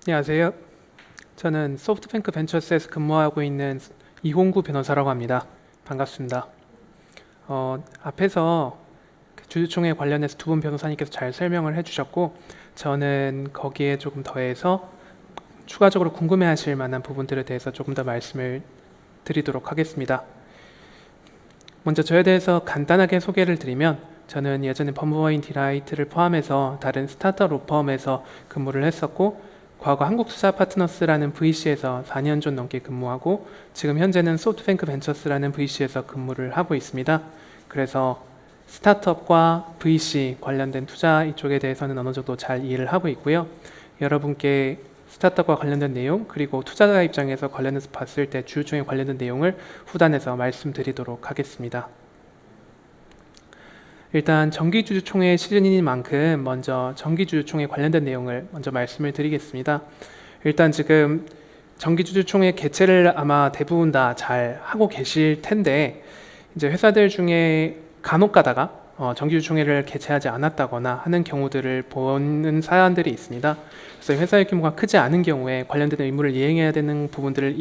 안녕하세요. 저는 소프트뱅크 벤처스에서 근무하고 있는 이홍구 변호사라고 합니다. 반갑습니다. 앞에서 그 주주총회 관련해서 두 분 변호사님께서 잘 설명을 해주셨고, 저는 거기에 조금 더해서 추가적으로 궁금해하실 만한 부분들에 대해서 조금 더 말씀을 드리도록 하겠습니다. 먼저 저에 대해서 간단하게 소개를 드리면, 저는 예전에 법무법인 디라이트를 포함해서 다른 스타트업 로펌에서 근무를 했었고, 과거 한국투자파트너스라는 VC에서 4년 좀 넘게 근무하고, 지금 현재는 소프트뱅크 벤처스라는 VC에서 근무를 하고 있습니다. 그래서 스타트업과 VC 관련된 투자 이쪽에 대해서는 어느 정도 잘 이해를 하고 있고요. 여러분께 스타트업과 관련된 내용, 그리고 투자자 입장에서 관련해서 봤을 때 주주총회 관련된 내용을 후단에서 말씀드리도록 하겠습니다. 일단 정기주주총회 시즌인 만큼 먼저 정기주주총회 관련된 내용을 먼저 말씀을 드리겠습니다. 일단 지금 정기주주총회 개최를 아마 대부분 다 잘 하고 계실 텐데, 이제 회사들 중에 간혹 가다가 정기주주총회를 개최하지 않았다거나 하는 경우들을 보는 사안들이 있습니다. 그래서 회사의 규모가 크지 않은 경우에 관련된 의무를 이행해야 되는 부분들을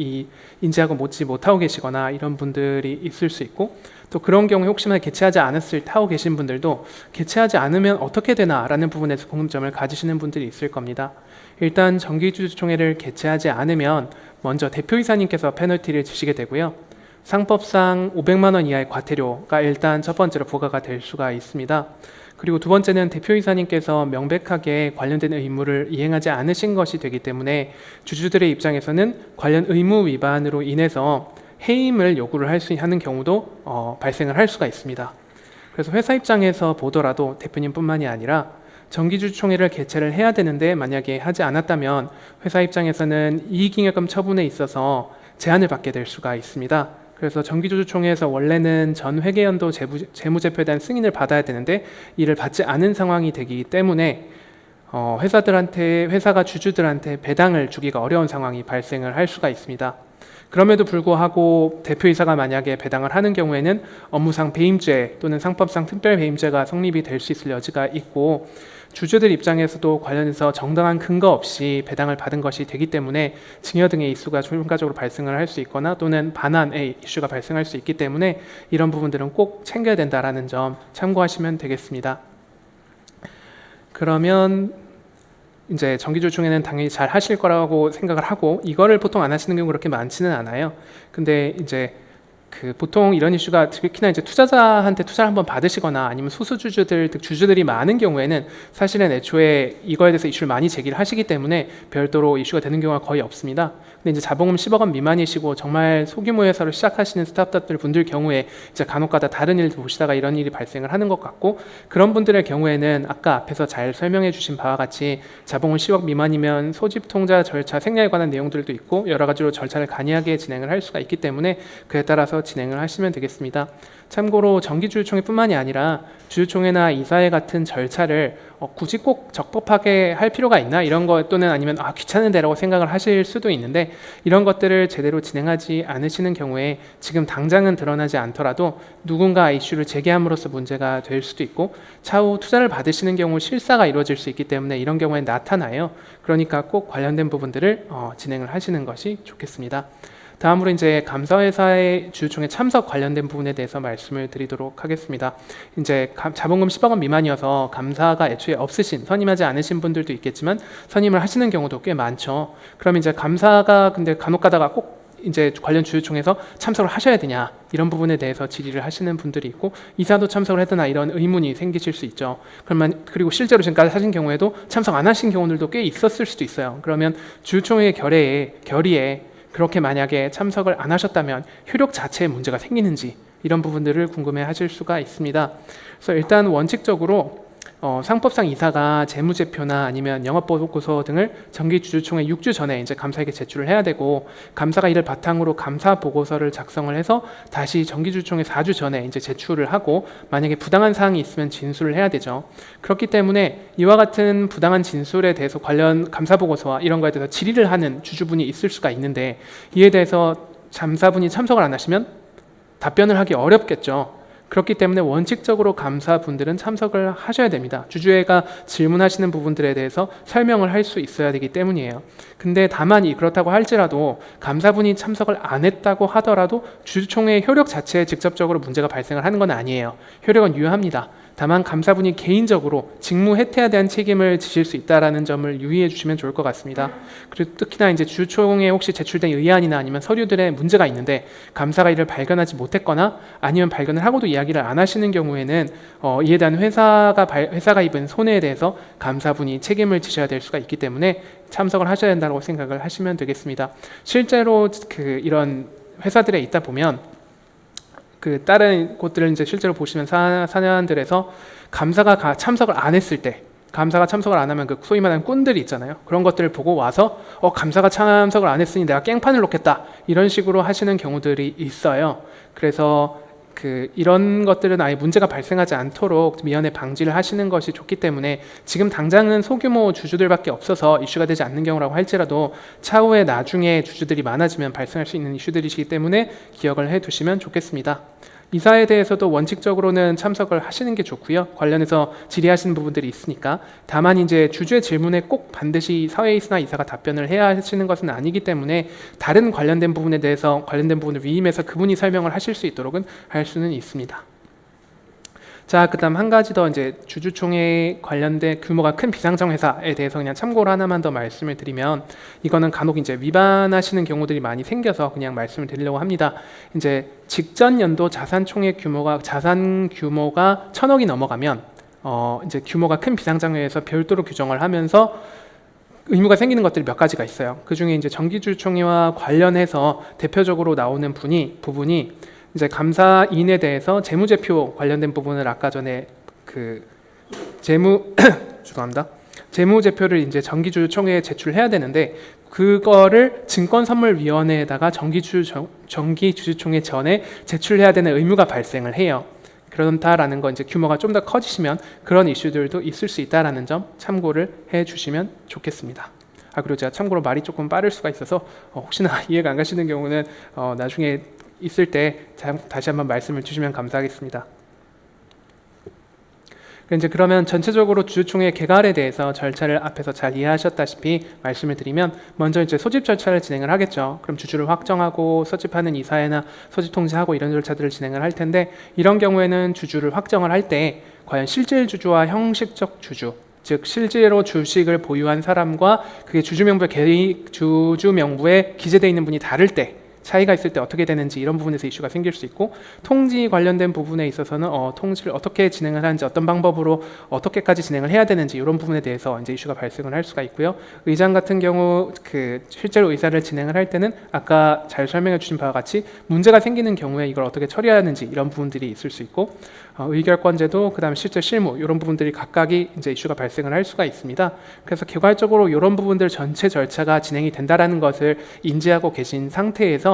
인지하고 못하고 계시거나 이런 분들이 있을 수 있고, 또 그런 경우에 혹시나 개최하지 않았을 때 하고 계신 분들도 개최하지 않으면 어떻게 되나 라는 부분에서 궁금점을 가지시는 분들이 있을 겁니다. 일단 정기주주총회를 개최하지 않으면 먼저 대표이사님께서 페널티를 지시게 되고요. 상법상 500만 원 이하의 과태료가 일단 첫 번째로 부과가 될 수가 있습니다. 그리고 두 번째는 대표이사님께서 명백하게 관련된 의무를 이행하지 않으신 것이 되기 때문에 주주들의 입장에서는 관련 의무 위반으로 인해서 해임을 요구를 하는 경우도 발생을 할 수가 있습니다. 그래서 회사 입장에서 보더라도 대표님뿐만이 아니라 정기주주총회를 개최를 해야 되는데 만약에 하지 않았다면 회사 입장에서는 이익잉여금 처분에 있어서 제한을 받게 될 수가 있습니다. 그래서 정기주주총회에서 원래는 전 회계연도 재무제표에 대한 승인을 받아야 되는데 이를 받지 않은 상황이 되기 때문에 회사가 주주들한테 배당을 주기가 어려운 상황이 발생을 할 수가 있습니다. 그럼에도 불구하고 대표이사가 만약에 배당을 하는 경우에는 업무상 배임죄 또는 상법상 특별배임죄가 성립이 될 수 있을 여지가 있고, 주주들 입장에서도 관련해서 정당한 근거 없이 배당을 받은 것이 되기 때문에 증여 등의 이슈가 추가적으로 발생을 할 수 있거나 또는 반환의 이슈가 발생할 수 있기 때문에 이런 부분들은 꼭 챙겨야 된다는 점 참고하시면 되겠습니다. 그러면 이제 정기주주총회는 당연히 잘 하실 거라고 생각을 하고, 이거를 보통 안 하시는 경우 그렇게 많지는 않아요. 근데 이제 보통 이런 이슈가 특히나 이제 투자자한테 투자를 한번 받으시거나 아니면 주주들이 많은 경우에는 사실은 애초에 이거에 대해서 이슈를 많이 제기를 하시기 때문에 별도로 이슈가 되는 경우가 거의 없습니다. 근데 이제 자본금 10억 원 미만이시고 정말 소규모 회사로 시작하시는 스타트업들 분들 경우에 이제 간혹가다 다른 일도 보시다가 이런 일이 발생을 하는 것 같고, 그런 분들의 경우에는 아까 앞에서 잘 설명해 주신 바와 같이 자본금 10억 미만이면 소집 통자 절차 생략에 관한 내용들도 있고 여러 가지로 절차를 간이하게 진행을 할 수가 있기 때문에 그에 따라서 진행을 하시면 되겠습니다. 참고로 정기주주총회뿐만이 아니라 주주총회나 이사회 같은 절차를 굳이 꼭 적법하게 할 필요가 있나 이런 것, 또는 아니면 귀찮은데라고 생각을 하실 수도 있는데, 이런 것들을 제대로 진행하지 않으시는 경우에 지금 당장은 드러나지 않더라도 누군가 이슈를 제기함으로써 문제가 될 수도 있고, 차후 투자를 받으시는 경우 실사가 이루어질 수 있기 때문에 이런 경우에 나타나요. 그러니까 꼭 관련된 부분들을 진행을 하시는 것이 좋겠습니다. 다음으로 이제 감사회사의 주주총회 참석 관련된 부분에 대해서 말씀을 드리도록 하겠습니다. 이제 자본금 10억 원 미만이어서 감사가 애초에 없으신, 선임하지 않으신 분들도 있겠지만 선임을 하시는 경우도 꽤 많죠. 그럼 이제 감사가 근데 간혹 가다가 꼭 이제 관련 주주총회에서 참석을 하셔야 되냐 이런 부분에 대해서 질의를 하시는 분들이 있고, 이사도 참석을 해야 되나 이런 의문이 생기실 수 있죠. 그리고 실제로 지금까지 하신 경우에도 참석 안 하신 경우들도 꽤 있었을 수도 있어요. 그러면 주주총회 결의에 그렇게 만약에 참석을 안 하셨다면 효력 자체에 문제가 생기는지 이런 부분들을 궁금해 하실 수가 있습니다. 그래서 일단 원칙적으로 상법상 이사가 재무제표나 아니면 영업보고서 등을 정기주주총회 6주 전에 이제 감사에게 제출을 해야 되고, 감사가 이를 바탕으로 감사 보고서를 작성을 해서 다시 정기주주총회 4주 전에 이제 제출을 하고, 만약에 부당한 사항이 있으면 진술을 해야 되죠. 그렇기 때문에 이와 같은 부당한 진술에 대해서 관련 감사 보고서와 이런 거에 대해서 질의를 하는 주주분이 있을 수가 있는데, 이에 대해서 감사분이 참석을 안 하시면 답변을 하기 어렵겠죠. 그렇기 때문에 원칙적으로 감사분들은 참석을 하셔야 됩니다. 주주회가 질문하시는 부분들에 대해서 설명을 할 수 있어야 되기 때문이에요. 근데 다만 그렇다고 할지라도 감사분이 참석을 안 했다고 하더라도 주주총회의 효력 자체에 직접적으로 문제가 발생을 하는 건 아니에요. 효력은 유효합니다. 다만 감사분이 개인적으로 직무 해태에 대한 책임을 지실 수 있다는 점을 유의해 주시면 좋을 것 같습니다. 그리고 특히나 이제 주주총회에 혹시 제출된 의안이나 아니면 서류들에 문제가 있는데 감사가 이를 발견하지 못했거나 아니면 발견을 하고도 이야기를 안 하시는 경우에는 이에 대한 회사가 입은 손해에 대해서 감사분이 책임을 지셔야 될 수가 있기 때문에 참석을 하셔야 된다고 생각을 하시면 되겠습니다. 실제로 이런 회사들에 있다 보면 다른 곳들을 이제 실제로 보시면 사내원들에서 감사가 참석을 안 했을 때, 감사가 참석을 안 하면 소위 말하는 꾼들이 있잖아요. 그런 것들을 보고 와서 감사가 참석을 안 했으니 내가 깽판을 놓겠다, 이런 식으로 하시는 경우들이 있어요. 그래서 이런 것들은 아예 문제가 발생하지 않도록 미연에 방지를 하시는 것이 좋기 때문에 지금 당장은 소규모 주주들밖에 없어서 이슈가 되지 않는 경우라고 할지라도 차후에 나중에 주주들이 많아지면 발생할 수 있는 이슈들이시기 때문에 기억을 해두시면 좋겠습니다. 이사에 대해서도 원칙적으로는 참석을 하시는 게 좋고요. 관련해서 질의하시는 부분들이 있으니까. 다만 이제 주주의 질문에 꼭 반드시 사회이사나 이사가 답변을 해야 하시는 것은 아니기 때문에 다른 관련된 부분에 대해서 관련된 부분을 위임해서 그분이 설명을 하실 수 있도록은 할 수는 있습니다. 자, 그다음 한 가지 더 이제 주주총회 관련된 규모가 큰 비상장 회사에 대해서 그냥 참고로 하나만 더 말씀을 드리면, 이거는 간혹 이제 위반하시는 경우들이 많이 생겨서 그냥 말씀을 드리려고 합니다. 이제 직전 연도 자산 규모가 1,000억이 넘어가면 이제 규모가 큰 비상장회에서 별도로 규정을 하면서 의무가 생기는 것들이 몇 가지가 있어요. 그 중에 이제 정기주주총회와 관련해서 대표적으로 나오는 부분이 이제 감사인에 대해서 재무제표 관련된 부분을 아까 전에 죄송합니다. 재무제표를 이제 정기주주총회에 제출해야 되는데 그거를 증권선물위원회에다가 정기주주총회 전에 제출해야 되는 의무가 발생을 해요. 그렇다라는 건 이제 규모가 좀 더 커지시면 그런 이슈들도 있을 수 있다라는 점 참고를 해주시면 좋겠습니다. 그리고 제가 참고로 말이 조금 빠를 수가 있어서 혹시나 이해가 안 가시는 경우는 나중에 있을 때 다시 한번 말씀을 주시면 감사하겠습니다. 이제 그러면 전체적으로 주주총회 개괄에 대해서 절차를 앞에서 잘 이해하셨다시피 말씀을 드리면, 먼저 이제 소집 절차를 진행을 하겠죠. 그럼 주주를 확정하고 소집하는 이사회나 소집 통지하고 이런 절차들을 진행을 할 텐데, 이런 경우에는 주주를 확정을 할 때 과연 실질 주주와 형식적 주주, 즉 실제로 주식을 보유한 사람과 그게 주주 명부에 기재되어 있는 분이 다를 때, 차이가 있을 때 어떻게 되는지 이런 부분에서 이슈가 생길 수 있고, 통지 관련된 부분에 있어서는 통지를 어떻게 진행을 하는지, 어떤 방법으로 어떻게까지 진행을 해야 되는지 이런 부분에 대해서 이제 이슈가 발생을 할 수가 있고요. 의장 같은 경우 실제로 의사를 진행을 할 때는 아까 잘 설명해 주신 바와 같이 문제가 생기는 경우에 이걸 어떻게 처리하는지 이런 부분들이 있을 수 있고, 의결권제도 그다음 실제 실무 이런 부분들이 각각이 이제 이슈가 발생을 할 수가 있습니다. 그래서 개괄적으로 이런 부분들 전체 절차가 진행이 된다라는 것을 인지하고 계신 상태에서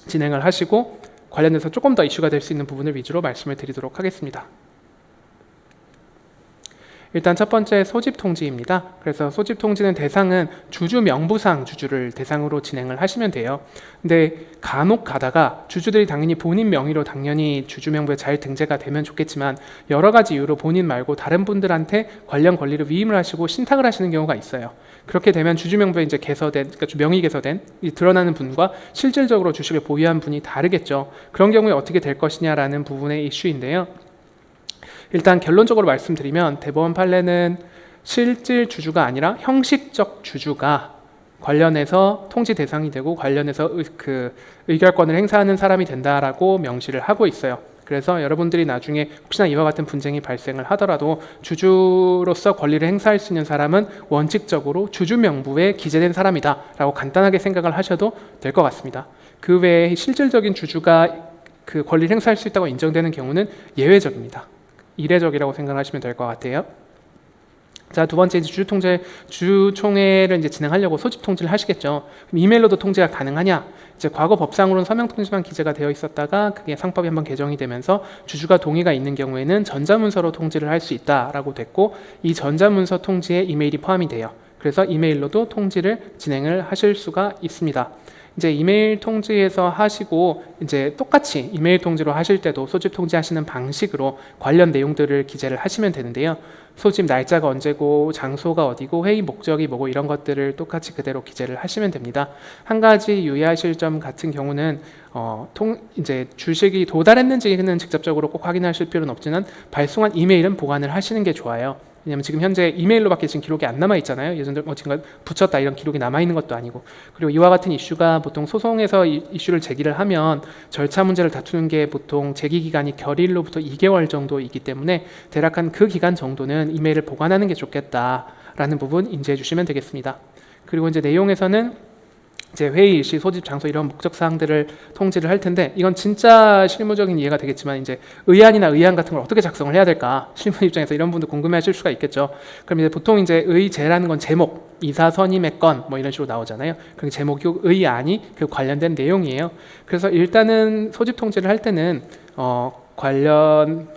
진행을 하시고, 관련해서 조금 더 이슈가 될 수 있는 부분을 위주로 말씀을 드리도록 하겠습니다. 일단 첫 번째 소집 통지입니다. 그래서 소집 통지는 대상은 주주 명부상 주주를 대상으로 진행을 하시면 돼요. 근데 간혹 가다가 주주들이 당연히 본인 명의로 당연히 주주 명부에 잘 등재가 되면 좋겠지만, 여러 가지 이유로 본인 말고 다른 분들한테 관련 권리를 위임을 하시고 신탁을 하시는 경우가 있어요. 그렇게 되면 주주 명부에 이제 그러니까 명의 개서된 드러나는 분과 실질적으로 주식을 보유한 분이 다르겠죠. 그런 경우에 어떻게 될 것이냐라는 부분의 이슈인데요. 일단 결론적으로 말씀드리면, 대법원 판례는 실질 주주가 아니라 형식적 주주가 관련해서 통지 대상이 되고 관련해서 의결권을 행사하는 사람이 된다라고 명시를 하고 있어요. 그래서 여러분들이 나중에 혹시나 이와 같은 분쟁이 발생을 하더라도 주주로서 권리를 행사할 수 있는 사람은 원칙적으로 주주 명부에 기재된 사람이다 라고 간단하게 생각을 하셔도 될 것 같습니다. 그 외에 실질적인 주주가 그 권리를 행사할 수 있다고 인정되는 경우는 예외적입니다. 이례적이라고 생각하시면 될 것 같아요. 자, 두 번째 이제 주주총회를 이제 진행하려고 소집 통지를 하시겠죠. 그럼 이메일로도 통지가 가능하냐? 이제 과거 법상으로는 서명 통지만 기재가 되어 있었다가 그게 상법이 한번 개정이 되면서 주주가 동의가 있는 경우에는 전자문서로 통지를 할 수 있다라고 됐고, 이 전자문서 통지에 이메일이 포함이 돼요. 그래서 이메일로도 통지를 진행을 하실 수가 있습니다. 이제 이메일 통지에서 하시고 이제 똑같이 이메일 통지로 하실 때도 소집 통지하시는 방식으로 관련 내용들을 기재를 하시면 되는데요. 소집 날짜가 언제고 장소가 어디고 회의 목적이 뭐고 이런 것들을 똑같이 그대로 기재를 하시면 됩니다. 한 가지 유의하실 점 같은 경우는 이제 주식이 도달했는지는 직접적으로 꼭 확인하실 필요는 없지만 발송한 이메일은 보관을 하시는 게 좋아요. 왜냐면 지금 현재 이메일로밖에 지금 기록이 안 남아 있잖아요. 예전에 지금 붙였다 이런 기록이 남아 있는 것도 아니고. 그리고 이와 같은 이슈가 보통 소송에서 이슈를 제기를 하면 절차 문제를 다투는 게 보통 제기 기간이 결일로부터 2개월 정도이기 때문에 대략 한 그 기간 정도는 이메일을 보관하는 게 좋겠다라는 부분 인지해 주시면 되겠습니다. 그리고 이제 내용에서는 이제 회의 일시, 소집 장소 이런 목적 사항들을 통지를 할 텐데 이건 진짜 실무적인 이해가 되겠지만 이제 의안이나 의안 같은 걸 어떻게 작성을 해야 될까 실무 입장에서 이런 분들 궁금해하실 수가 있겠죠. 그럼 이제 보통 이제 의제라는 건 제목, 이사 선임의 건 뭐 이런 식으로 나오잖아요. 그 제목이 의안이 그 관련된 내용이에요. 그래서 일단은 소집 통지를 할 때는 관련해서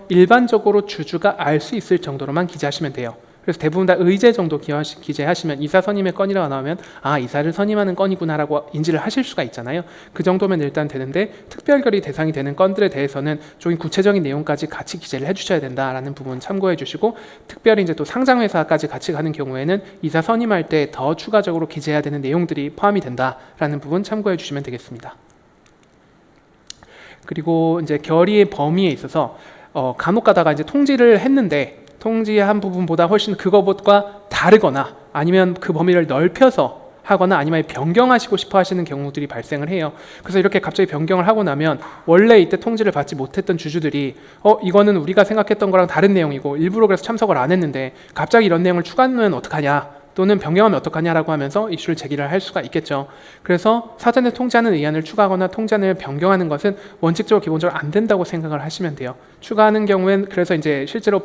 일반적으로 주주가 알 수 있을 정도로만 기재하시면 돼요. 그래서 대부분 다 의제 정도 기재하시면 이사 선임의 건이라고 나오면 이사를 선임하는 건이구나라고 인지를 하실 수가 있잖아요. 그 정도면 일단 되는데 특별결의 대상이 되는 건들에 대해서는 좀 구체적인 내용까지 같이 기재를 해주셔야 된다라는 부분 참고해 주시고 특별히 이제 또 상장회사까지 같이 가는 경우에는 이사 선임할 때 더 추가적으로 기재해야 되는 내용들이 포함이 된다라는 부분 참고해 주시면 되겠습니다. 그리고 이제 결의의 범위에 있어서 간혹 가다가 이제 통지를 했는데 통지한 부분보다 훨씬 그것과 다르거나 아니면 그 범위를 넓혀서 하거나 아니면 변경하시고 싶어 하시는 경우들이 발생을 해요. 그래서 이렇게 갑자기 변경을 하고 나면 원래 이때 통지를 받지 못했던 주주들이 이거는 우리가 생각했던 거랑 다른 내용이고 일부러 그래서 참석을 안 했는데 갑자기 이런 내용을 추가하면 어떡하냐 또는 변경하면 어떡하냐라고 하면서 이슈를 제기를 할 수가 있겠죠. 그래서 사전에 통지하는 의안을 추가하거나 통지안을 변경하는 것은 원칙적으로 기본적으로 안 된다고 생각을 하시면 돼요. 추가하는 경우엔 그래서 이제 실제로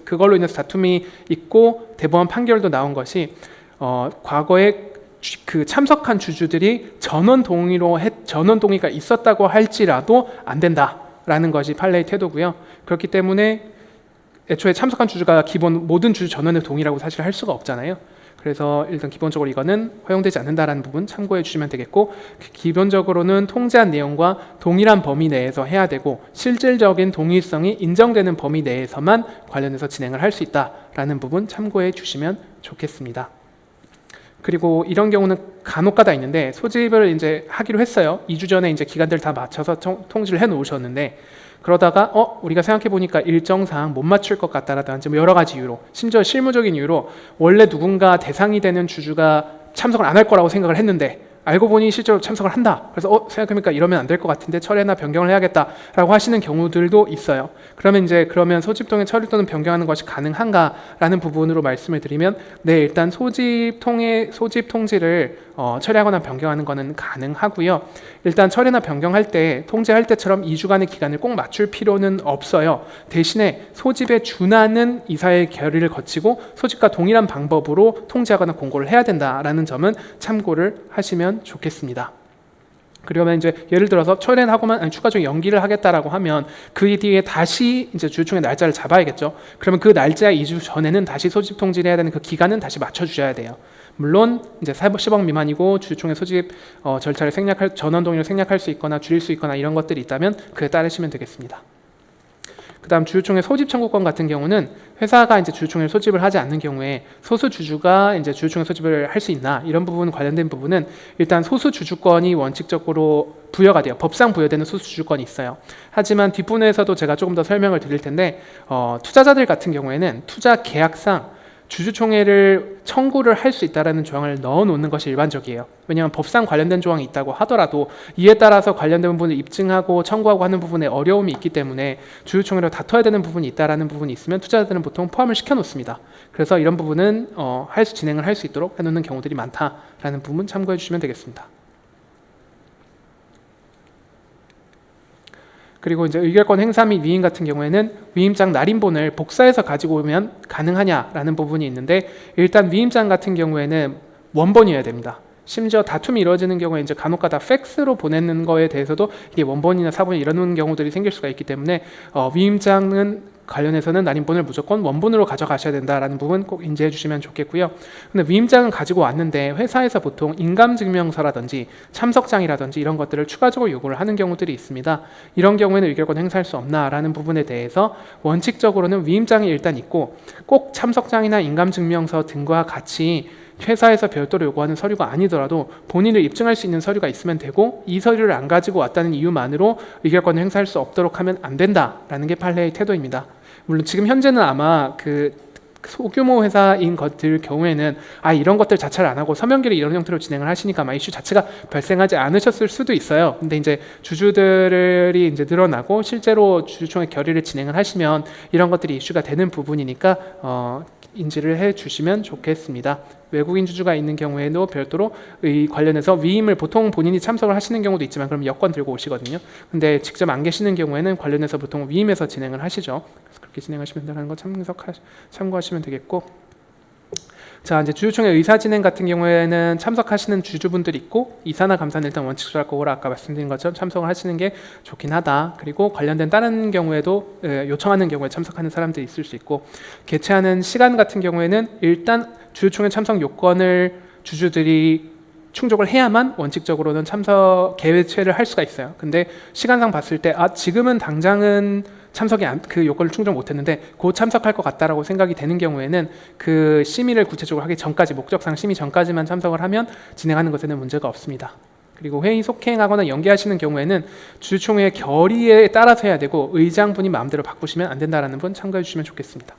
그걸로 인해서 다툼이 있고 대법원 판결도 나온 것이 과거에 그 참석한 주주들이 전원 동의가 있었다고 할지라도 안 된다라는 것이 판례의 태도고요. 그렇기 때문에 애초에 참석한 주주가 모든 주주 전원의 동의라고 사실 할 수가 없잖아요. 그래서 일단 기본적으로 이거는 허용되지 않는다라는 부분 참고해 주시면 되겠고 기본적으로는 통지한 내용과 동일한 범위 내에서 해야 되고 실질적인 동일성이 인정되는 범위 내에서만 관련해서 진행을 할 수 있다라는 부분 참고해 주시면 좋겠습니다. 그리고 이런 경우는 간혹가다 있는데 소집을 이제 하기로 했어요. 2주 전에 이제 기간들 다 맞춰서 통지를 해 놓으셨는데 그러다가 우리가 생각해 보니까 일정상 못 맞출 것 같다라든지 뭐 여러 가지 이유로 심지어 실무적인 이유로 원래 누군가 대상이 되는 주주가 참석을 안 할 거라고 생각을 했는데 알고 보니 실제로 참석을 한다. 그래서 생각해보니까 이러면 안 될 것 같은데 처리나 변경을 해야겠다라고 하시는 경우들도 있어요. 그러면 소집통의 처리 또는 변경하는 것이 가능한가라는 부분으로 말씀을 드리면 네, 일단 소집 통지를 처리하거나 변경하는 것은 가능하고요. 일단 처리나 변경할 때 통지할 때처럼 2주간의 기간을 꼭 맞출 필요는 없어요. 대신에 소집에 준하는 이사의 결의를 거치고 소집과 동일한 방법으로 통지하거나 공고를 해야 된다라는 점은 참고를 하시면 좋겠습니다. 그러면 이제 예를 들어서 처리는 하고만 추가적인 연기를 하겠다라고 하면 그 뒤에 다시 이제 주주총회 날짜를 잡아야겠죠. 그러면 그 날짜 2주 전에는 다시 소집 통지를 해야 되는 그 기간은 다시 맞춰 주셔야 돼요. 물론 이제 10억 미만이고 주주총회 소집 절차를 전원 동의를 생략할 수 있거나 줄일 수 있거나 이런 것들이 있다면 그에 따르시면 되겠습니다. 그다음 주주총회 소집 청구권 같은 경우는 회사가 이제 주주총회 소집을 하지 않는 경우에 소수 주주가 이제 주주총회 소집을 할 수 있나 이런 부분 관련된 부분은 일단 소수 주주권이 원칙적으로 부여가 돼요. 법상 부여되는 소수 주주권이 있어요. 하지만 뒷부분에서도 제가 조금 더 설명을 드릴 텐데 투자자들 같은 경우에는 투자 계약상 주주총회를 청구를 할 수 있다는 조항을 넣어놓는 것이 일반적이에요. 왜냐하면 법상 관련된 조항이 있다고 하더라도 이에 따라서 관련된 부분을 입증하고 청구하고 하는 부분에 어려움이 있기 때문에 주주총회로 다퉈야 되는 부분이 있다는 부분이 있으면 투자자들은 보통 포함을 시켜놓습니다. 그래서 이런 부분은 진행을 할 수 있도록 해놓는 경우들이 많다라는 부분 참고해 주시면 되겠습니다. 그리고 이제 의결권 행사 및 위임 같은 경우에는 위임장 날인본을 복사해서 가지고 오면 가능하냐라는 부분이 있는데 일단 위임장 같은 경우에는 원본이어야 됩니다. 심지어 다툼이 이루어지는 경우에 이제 간혹가다 팩스로 보내는 거에 대해서도 이게 원본이나 사본이 이러는 경우들이 생길 수가 있기 때문에 위임장은 관련해서는 날인본을 무조건 원본으로 가져가셔야 된다라는 부분 꼭 인지해 주시면 좋겠고요. 근데 위임장은 가지고 왔는데 회사에서 보통 인감증명서라든지 참석장이라든지 이런 것들을 추가적으로 요구를 하는 경우들이 있습니다. 이런 경우에는 의결권 행사할 수 없나라는 부분에 대해서 원칙적으로는 위임장이 일단 있고 꼭 참석장이나 인감증명서 등과 같이 회사에서 별도로 요구하는 서류가 아니더라도 본인을 입증할 수 있는 서류가 있으면 되고 이 서류를 안 가지고 왔다는 이유만으로 의결권을 행사할 수 없도록 하면 안 된다라는 게 판례의 태도입니다. 물론 지금 현재는 아마 그 소규모 회사인 것들 경우에는 이런 것들 자체를 안 하고 서면 결의 이런 형태로 진행을 하시니까 아마 이슈 자체가 발생하지 않으셨을 수도 있어요. 근데 이제 주주들이 이제 늘어나고 실제로 주주총회 결의를 진행을 하시면 이런 것들이 이슈가 되는 부분이니까 인지를 해 주시면 좋겠습니다. 외국인 주주가 있는 경우에도 별도로 관련해서 위임을 보통 본인이 참석을 하시는 경우도 있지만 그럼 여권 들고 오시거든요. 근데 직접 안 계시는 경우에는 관련해서 보통 위임해서 진행을 하시죠. 그래서 그렇게 진행하시면 된다는 거 참고하시면 되겠고, 자, 이제 주주총회 의사 진행 같은 경우에는 참석하시는 주주분들이 있고 이사나 감사는 일단 원칙적으로 거라 아까 말씀드린 것처럼 참석을 하시는 게 좋긴 하다. 그리고 관련된 다른 경우에도 요청하는 경우에 참석하는 사람들이 있을 수 있고, 개최하는 시간 같은 경우에는 일단 주주총회 참석 요건을 주주들이 충족을 해야만 원칙적으로는 참석 개최를 할 수가 있어요. 근데 시간상 봤을 때 지금은 당장은 그 요건을 충족 못했는데 곧 참석할 것 같다라고 생각이 되는 경우에는 그 심의를 구체적으로 하기 전까지, 목적상 심의 전까지만 참석을 하면 진행하는 것에는 문제가 없습니다. 그리고 회의 속행하거나 연기하시는 경우에는 주주총회 결의에 따라서 해야 되고 의장분이 마음대로 바꾸시면 안 된다라는 분 참고해 주시면 좋겠습니다.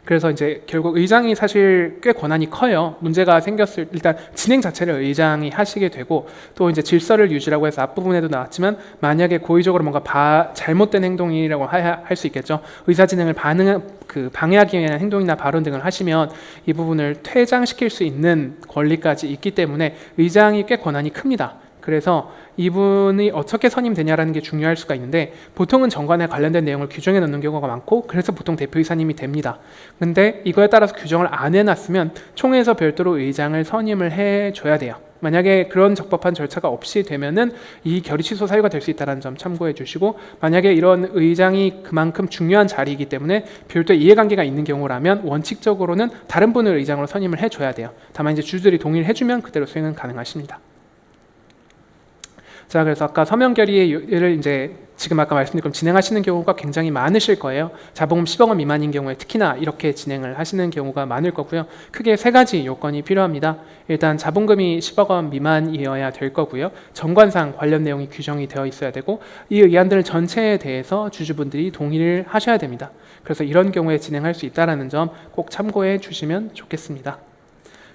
그래서 이제 결국 의장이 사실 꽤 권한이 커요. 문제가 생겼을 일단 진행 자체를 의장이 하시게 되고, 또 이제 질서를 유지라고 해서 앞부분에도 나왔지만 만약에 고의적으로 뭔가 잘못된 행동이라고 할 수 있겠죠. 의사 진행을 방해하기 위한 행동이나 발언 등을 하시면 이 부분을 퇴장시킬 수 있는 권리까지 있기 때문에 의장이 꽤 권한이 큽니다. 그래서 이분이 어떻게 선임되냐라는 게 중요할 수가 있는데 보통은 정관에 관련된 내용을 규정해 놓는 경우가 많고 그래서 보통 대표이사님이 됩니다. 근데 이거에 따라서 규정을 안 해놨으면 총회에서 별도로 의장을 선임을 해줘야 돼요. 만약에 그런 적법한 절차가 없이 되면은 이 결의 취소 사유가 될 수 있다는 점 참고해 주시고, 만약에 이런 의장이 그만큼 중요한 자리이기 때문에 별도의 이해관계가 있는 경우라면 원칙적으로는 다른 분을 의장으로 선임을 해줘야 돼요. 다만 이제 주주들이 동의를 해주면 그대로 수행은 가능하십니다. 자, 그래서 아까 서면 결의를 이제 지금 아까 말씀드린 것처럼 진행하시는 경우가 굉장히 많으실 거예요. 자본금 10억 원 미만인 경우에 특히나 이렇게 진행을 하시는 경우가 많을 거고요. 크게 3가지 요건이 필요합니다. 일단 자본금이 10억 원 미만이어야 될 거고요. 정관상 관련 내용이 규정이 되어 있어야 되고, 이 의안들 전체에 대해서 주주분들이 동의를 하셔야 됩니다. 그래서 이런 경우에 진행할 수 있다는 점 꼭 참고해 주시면 좋겠습니다.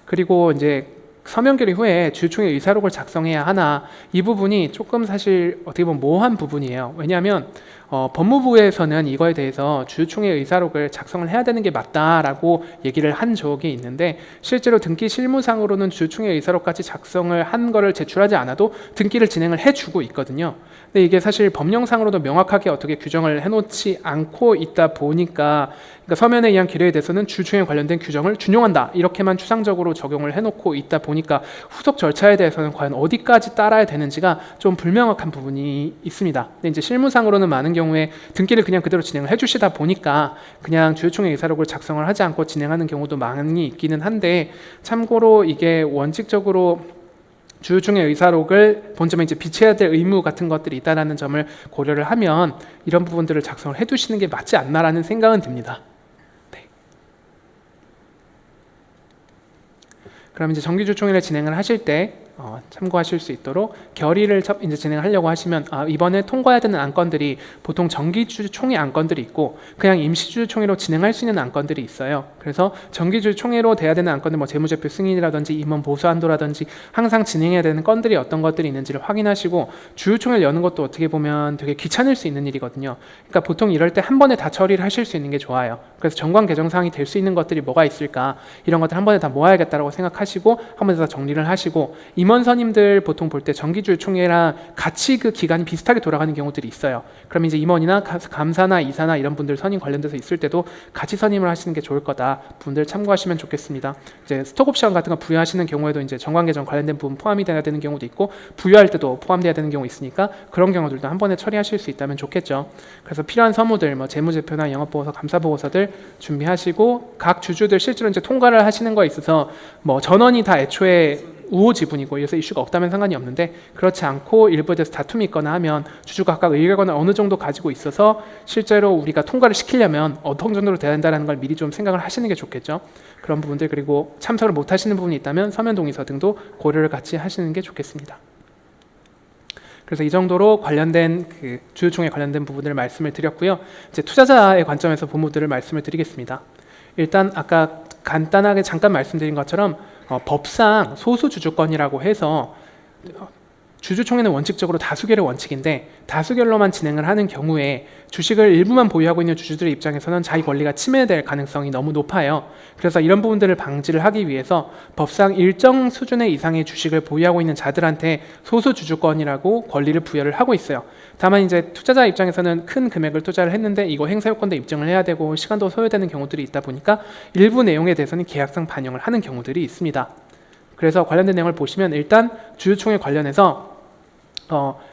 그리고 이제 서면 결의 후에 주주총회 의사록을 작성해야 하나, 이 부분이 조금 사실 어떻게 보면 모호한 부분이에요. 왜냐하면 법무부에서는 이거에 대해서 주주총회 의사록을 작성을 해야 되는 게 맞다라고 얘기를 한 적이 있는데, 실제로 등기 실무상으로는 주주총회 의사록까지 작성을 한 거를 제출하지 않아도 등기를 진행을 해주고 있거든요. 근데 이게 사실 법령상으로도 명확하게 어떻게 규정을 해놓지 않고 있다 보니까, 그러니까 서면에 의한 기뢰에 대해서는 주주총회 관련된 규정을 준용한다 이렇게만 추상적으로 적용을 해놓고 있다 보니까 후속 절차에 대해서는 과연 어디까지 따라야 되는지가 좀 불명확한 부분이 있습니다. 근데 이제 실무상으로는 많은 경우에 등기를 그냥 그대로 진행을 해주시다 보니까 그냥 주주총회 의사록을 작성을 하지 않고 진행하는 경우도 많이 있기는 한데, 참고로 이게 원칙적으로 주주총회 의사록을 본점에 이제 비치해야 될 의무 같은 것들이 있다는 점을 고려를 하면 이런 부분들을 작성을 해두시는 게 맞지 않나라는 생각은 듭니다. 네. 그럼 이제 정기주총회를 진행을 하실 때 참고하실 수 있도록 결의를 이제 진행하려고 하시면 이번에 통과해야 되는 안건들이 보통 정기주총회 안건들이 있고 그냥 임시주총회로 진행할 수 있는 안건들이 있어요. 그래서 정기주총회로 돼야 되는 안건들, 뭐 재무제표 승인이라든지 임원 보수 한도라든지 항상 진행해야 되는 건들이 어떤 것들이 있는지를 확인하시고, 주주총회를 여는 것도 어떻게 보면 되게 귀찮을 수 있는 일이거든요. 그러니까 보통 이럴 때 한 번에 다 처리를 하실 수 있는 게 좋아요. 그래서 정관 개정사항이 될 수 있는 것들이 뭐가 있을까, 이런 것들 한 번에 다 모아야겠다라고 생각하시고 한 번에 다 정리를 하시고, 임원 임원 선임들 보통 볼 때 정기주주총회랑 같이 그 기간이 비슷하게 돌아가는 경우들이 있어요. 그럼 이제 임원이나 감사나 이사나 이런 분들 선임 관련돼서 있을 때도 같이 선임을 하시는 게 좋을 거다. 분들 참고하시면 좋겠습니다. 이제 스톡옵션 같은 거 부여하시는 경우에도 이제 정관계정 관련된 부분 포함이 돼야 되는 경우도 있고 부여할 때도 포함돼야 되는 경우 있으니까 그런 경우들도 한 번에 처리하실 수 있다면 좋겠죠. 그래서 필요한 서무들, 뭐 재무제표나 영업보고서, 감사보고서들 준비하시고 각 주주들 실제로 이제 통과를 하시는 거에 있어서 뭐 전원이 다 애초에 우호 지분이고 그래서 이슈가 없다면 상관이 없는데 그렇지 않고 일부에 대해서 다툼이 있거나 하면 주주가 각각 의견을 어느 정도 가지고 있어서 실제로 우리가 통과를 시키려면 어떤 정도로 돼야 된다는 걸 미리 좀 생각을 하시는 게 좋겠죠. 그런 부분들 그리고 참석을 못 하시는 부분이 있다면 서면 동의서 등도 고려를 같이 하시는 게 좋겠습니다. 그래서 이 정도로 관련된 그 주주총회 관련된 부분들을 말씀을 드렸고요. 이제 투자자의 관점에서 본부들을 말씀을 드리겠습니다. 일단 아까 간단하게 잠깐 말씀드린 것처럼 법상 소수 주주권이라고 해서 주주총회는 원칙적으로 다수결의 원칙인데 다수결로만 진행을 하는 경우에 주식을 일부만 보유하고 있는 주주들의 입장에서는 자기 권리가 침해될 가능성이 너무 높아요. 그래서 이런 부분들을 방지를 하기 위해서 법상 일정 수준의 이상의 주식을 보유하고 있는 자들한테 소수 주주권이라고 권리를 부여를 하고 있어요. 다만 이제 투자자 입장에서는 큰 금액을 투자를 했는데 이거 행사 요건도 입증을 해야 되고 시간도 소요되는 경우들이 있다 보니까 일부 내용에 대해서는 계약상 반영을 하는 경우들이 있습니다. 그래서 관련된 내용을 보시면 일단 주주총회 관련해서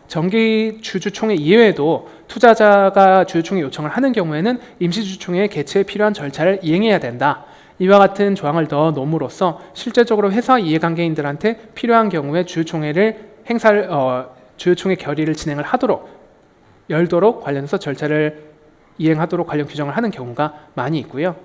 정기 주주총회 이외에도 투자자가 주주총회 요청을 하는 경우에는 임시주주총회 개최에 필요한 절차를 이행해야 된다. 이와 같은 조항을 넣어 놓음으로써 실제적으로 회사 이해관계인들한테 필요한 경우에 주주총회 결의를 진행을 열도록 관련해서 절차를 이행하도록 관련 규정을 하는 경우가 많이 있고요.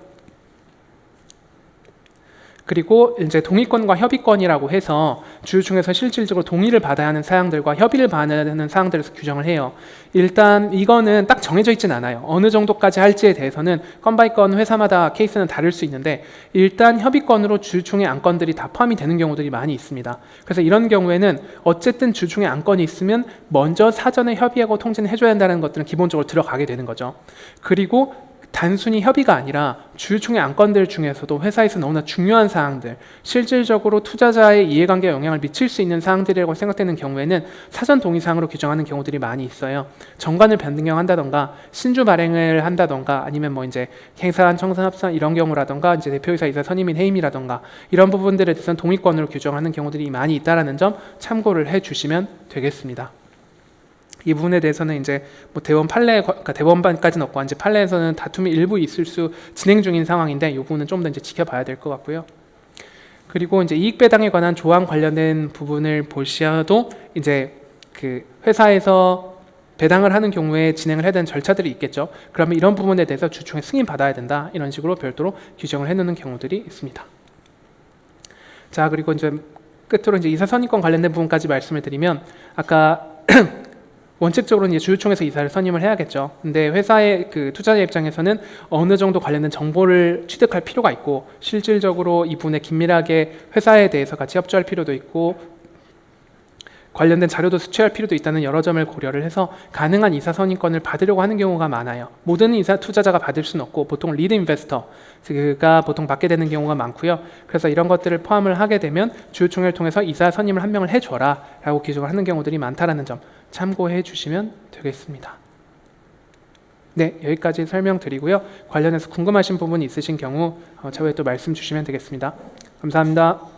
그리고 이제 동의권과 협의권이라고 해서 주주총회에서 실질적으로 동의를 받아야 하는 사항들과 협의를 받아야 하는 사항들에서 규정을 해요. 일단 이거는 딱 정해져 있진 않아요. 어느 정도까지 할지에 대해서는 건 바이 건 회사마다 케이스는 다를 수 있는데 일단 협의권으로 주주총회 안건들이 다 포함이 되는 경우들이 많이 있습니다. 그래서 이런 경우에는 어쨌든 주주총회 안건이 있으면 먼저 사전에 협의하고 통지는 해줘야 한다는 것들은 기본적으로 들어가게 되는 거죠. 그리고 단순히 협의가 아니라 주주총회 안건들 중에서도 회사에서 너무나 중요한 사항들, 실질적으로 투자자의 이해관계에 영향을 미칠 수 있는 사항들이라고 생각되는 경우에는 사전 동의사항으로 규정하는 경우들이 많이 있어요. 정관을 변경한다던가 신주 발행을 한다던가 아니면 뭐 이제 행사한 청산 합산 이런 경우라던가 이제 대표이사 이사 선임인 해임이라던가 이런 부분들에 대해서는 동의권으로 규정하는 경우들이 많이 있다라는 점 참고를 해주시면 되겠습니다. 이 부분에 대해서는 이제 뭐 대법원 판례, 그러니까 대법원까지는 없고 이제 판례에서는 다툼이 일부 있을 수 진행 중인 상황인데 이 부분은 좀 더 이제 지켜봐야 될 것 같고요. 그리고 이제 이익 배당에 관한 조항 관련된 부분을 보셔도 이제 그 회사에서 배당을 하는 경우에 진행을 해야 되는 절차들이 있겠죠. 그러면 이런 부분에 대해서 주총회 승인 받아야 된다 이런 식으로 별도로 규정을 해놓는 경우들이 있습니다. 자 그리고 이제 끝으로 이제 이사 선임권 관련된 부분까지 말씀을 드리면 아까 원칙적으로는 이제 주주총회에서 이사를 선임을 해야겠죠. 근데 회사의 그 투자자 입장에서는 어느 정도 관련된 정보를 취득할 필요가 있고 실질적으로 이 부분에 긴밀하게 회사에 대해서 같이 협조할 필요도 있고 관련된 자료도 수취할 필요도 있다는 여러 점을 고려를 해서 가능한 이사 선임권을 받으려고 하는 경우가 많아요. 모든 이사 투자자가 받을 수는 없고 보통 리드 인베스터가 보통 받게 되는 경우가 많고요. 그래서 이런 것들을 포함을 하게 되면 주주총회를 통해서 이사 선임을 한 명을 해줘라 라고 기록을 하는 경우들이 많다라는 점 참고해 주시면 되겠습니다. 네, 여기까지 설명드리고요. 관련해서 궁금하신 부분이 있으신 경우 차후에 또 말씀 주시면 되겠습니다. 감사합니다.